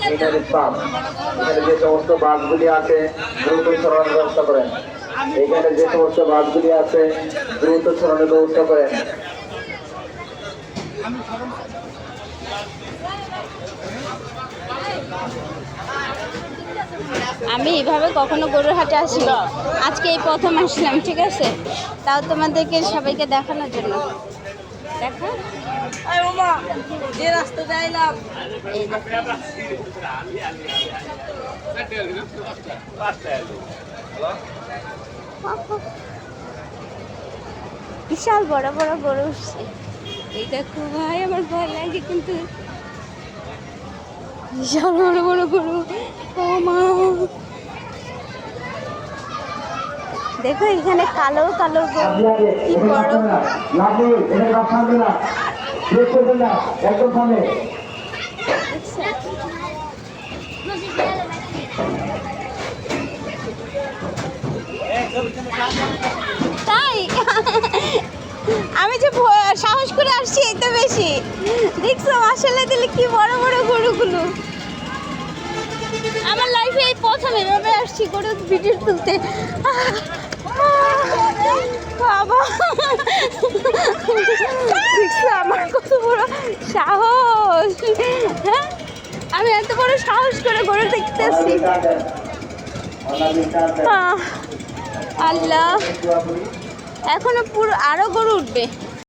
মিনারি pump. এখানে যে সমস্ত বাসগুলি আছে দ্রুত সরানোর ব্যবস্থা করেন। এখানে যে সমস্ত বাসগুলি আছে দ্রুত সরানোর ব্যবস্থা করেন। আমি এইভাবে কখনো গরুর হাটে আসিনি, আজকে এই প্রথম আসলাম, ঠিক আছে? তাও তোমাদেরকে সবাইকে দেখানোর জন্য। দেখো যে রাস্তা যাইলাম এই দেখো। বিশাল বড় বড় গরু উঠছে। এই দেখো ভাই, আমার ভয় লাগে কিন্তু। বিশাল বড় বড় গরু। ও মা, দেখো এখানে কালো কালো গরু, কি বড়। তাই আমি যে সাহস করে আসছি এই তো বেশি। দেখছো আসলে দিলে কি বড় বড় গরুগুলো। আমার লাইফে এই প্রথম এভাবে আসছি গরু ভিডিও তুলতে। বাবা, দেখছো আমার কত বড় সাহস। হ্যাঁ, আমি এত বড় সাহস করে গরু দেখতেছি। আল্লাহ, এখনো পুরো আরো গরু উঠবে।